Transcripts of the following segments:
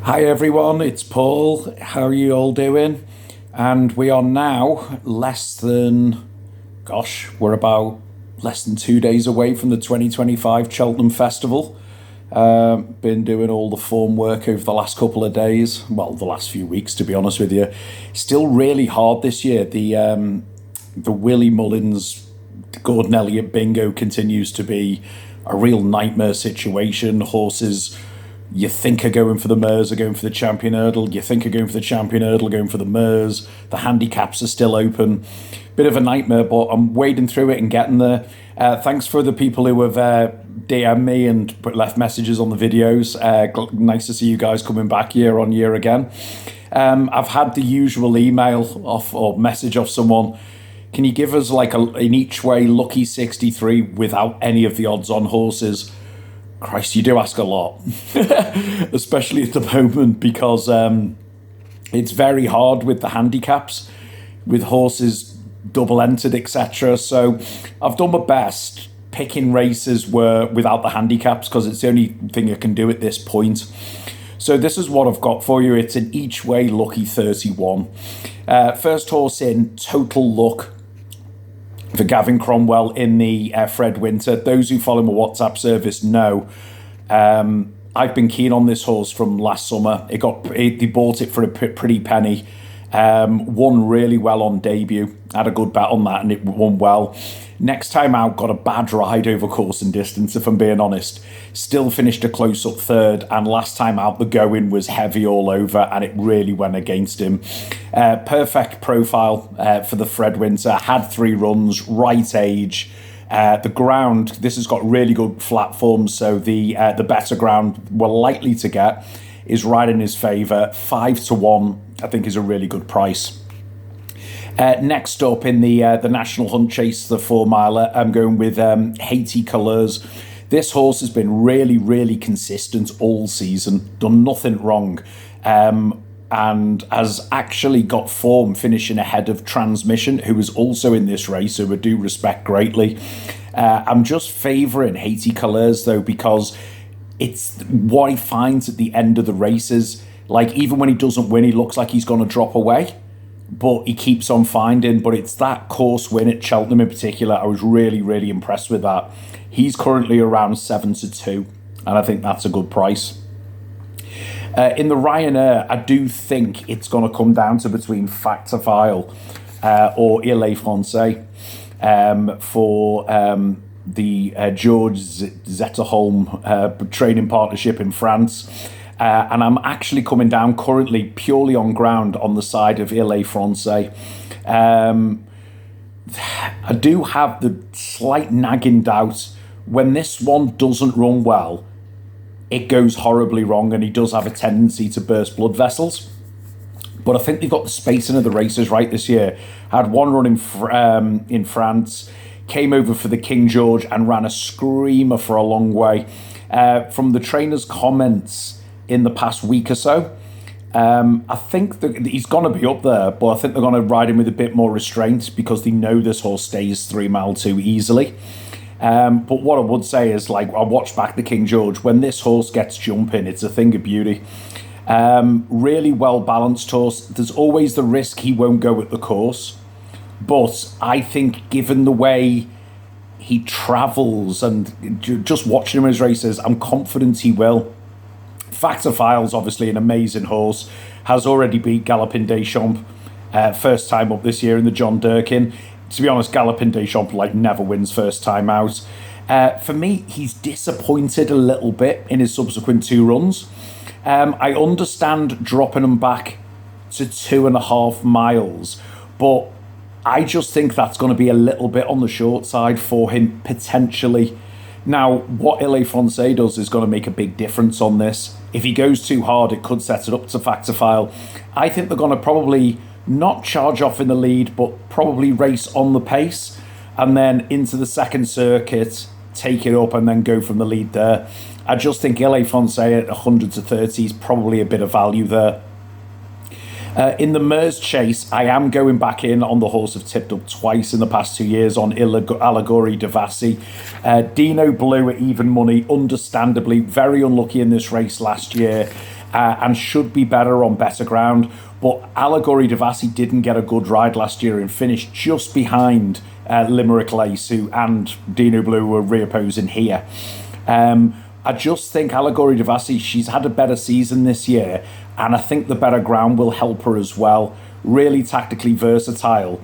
Hi everyone, it's Paul. How are you all doing? And we are now we're about less than 2 days away from the 2025 Cheltenham Festival. Been doing all the form work over the last couple of days, well, the last few weeks to be honest with you. Still really hard this year. The Willie Mullins Gordon Elliott bingo continues to be a real nightmare situation. Horses you think are going for the Meuse are going for the champion hurdle. You think are going for the champion hurdle, going for the Meuse. The handicaps are still open. Bit of a nightmare, but I'm wading through it and getting there. Thanks for the people who have DM'd me and left messages on the videos. Nice to see you guys coming back year on year again. I've had the usual email off or message off someone. Can you give us like an each way lucky 63 without any of the odds on horses? Christ, you do ask a lot, especially at the moment because it's very hard with the handicaps, with horses double entered, etc. So I've done my best picking races without the handicaps because it's the only thing I can do at this point. So this is what I've got for you. It's an each way lucky 31. First horse in, Total Luck, for Gavin Cromwell in the Fred Winter. Those who follow my WhatsApp service know I've been keen on this horse from last summer. They bought it for a pretty penny. Won really well on debut. Had a good bet on that and it won well. Next time out, got a bad ride over course and distance, if I'm being honest. Still finished a close-up third, and last time out, the going was heavy all over, and it really went against him. Perfect profile for the Fred Winter. Had 3 runs, right age. The ground, this has got really good flat forms, so the better ground we're likely to get is right in his favour. 5-1, I think, is a really good price. Next up in the National Hunt Chase, the 4 miler, I'm going with Haiti Colours. This horse has been really, really consistent all season, done nothing wrong, and has actually got form finishing ahead of Transmission, who is also in this race, who I do respect greatly. I'm just favouring Haiti Colours though, because it's what he finds at the end of the races. Like, even when he doesn't win, he looks like he's going to drop away, but he keeps on finding. But it's that course win at Cheltenham in particular, I was really, really impressed with that. He's currently around 7-2, and I think that's a good price. In the Ryanair, I do think it's going to come down to between Factifile or Il est Francais for the George Zetterholm training partnership in France. And I'm actually coming down currently purely on ground on the side of Il est Francais. I do have the slight nagging doubt when this one doesn't run well, it goes horribly wrong, and he does have a tendency to burst blood vessels. But I think they've got the spacing of the races right this year. Had one run in France, came over for the King George and ran a screamer for a long way. From the trainer's comments in the past week or so, I think that he's going to be up there, but I think they're going to ride him with a bit more restraint because they know this horse stays 3 mile too easily. But what I would say is, like, I watched back the King George. When this horse gets jumping, it's a thing of beauty. Really well balanced horse. There's always the risk he won't go at the course, but I think given the way he travels and just watching him in his races, I'm confident he will. Factifile's obviously an amazing horse. Has already beat Galloping Deschamps first time up this year in the John Durkin. To be honest, Galloping Deschamps never wins first time out. For me, he's disappointed a little bit in his subsequent 2 runs. I understand dropping him back to 2.5 miles, but I just think that's going to be a little bit on the short side for him, potentially. Now, what Il est Francais does is going to make a big difference on this. If he goes too hard, it could set it up to Factifile. I think they're going to probably not charge off in the lead, but probably race on the pace, and then into the second circuit, take it up, and then go from the lead there. I just think Il est Francais at 100 to 30 is probably a bit of value there. In the Meuse Chase, I am going back in on the horse I've tipped up twice in the past 2 years on Allegory de Vassy. Dino Blue at even money, understandably very unlucky in this race last year. and should be better on better ground. But Allegory Devassi didn't get a good ride last year and finished just behind Limerick Lace, who and Dino Blue were reopposing here. I just think Allegory Devassi, she's had a better season this year, and I think the better ground will help her as well. Really tactically versatile.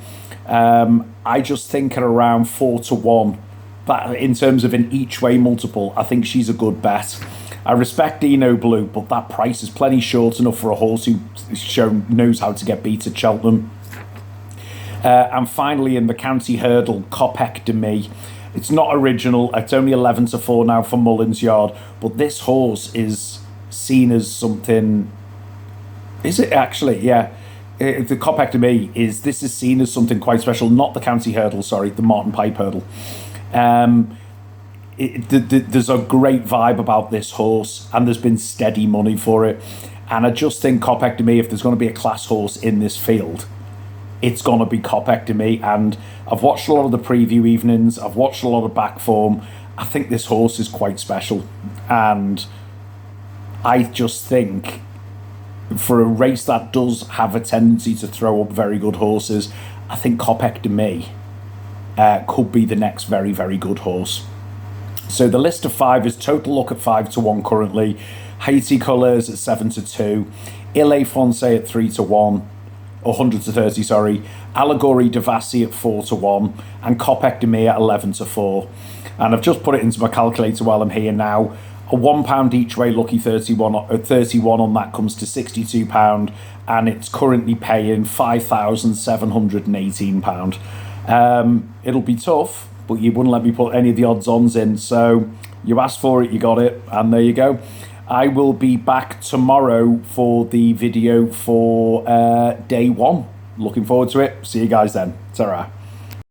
I just think at around 4-1, that in terms of an each way multiple, I think she's a good bet. I respect Dino Blue, but that price is plenty short enough for a horse who knows how to get beat at Cheltenham. And finally, in the County Hurdle, Kopek de Me. It's not original. It's only 11-4 now for Mullins Yard, but this horse is seen as something. Is it actually? Yeah. The Kopek de Me is seen as something quite special. Not the County Hurdle, sorry, the Martin Pipe Hurdle. There's a great vibe about this horse, and there's been steady money for it. And I just think Kopek de Me, if there's going to be a class horse in this field, it's going to be Kopek de Me. And I've watched a lot of the preview evenings. I've watched a lot of back form. I think this horse is quite special. And I just think for a race that does have a tendency to throw up very good horses, I think Kopek de Me could be the next very, very good horse. So the list of 5 is Total Look at 5-1 currently, Haiti Colours at 7-2, Ile Francais at 3-1, 100-30, sorry, Allegory Devassi at 4-1, and Kopek de Me at 11-4. And I've just put it into my calculator while I'm here now. A £1 each way lucky 31 on that comes to £62, and it's currently paying £5,718. It'll be tough, but you wouldn't let me put any of the odds-ons in, so you asked for it, you got it, and there you go. I will be back tomorrow for the video for day 1. Looking forward to it. See you guys then. Ta-ra.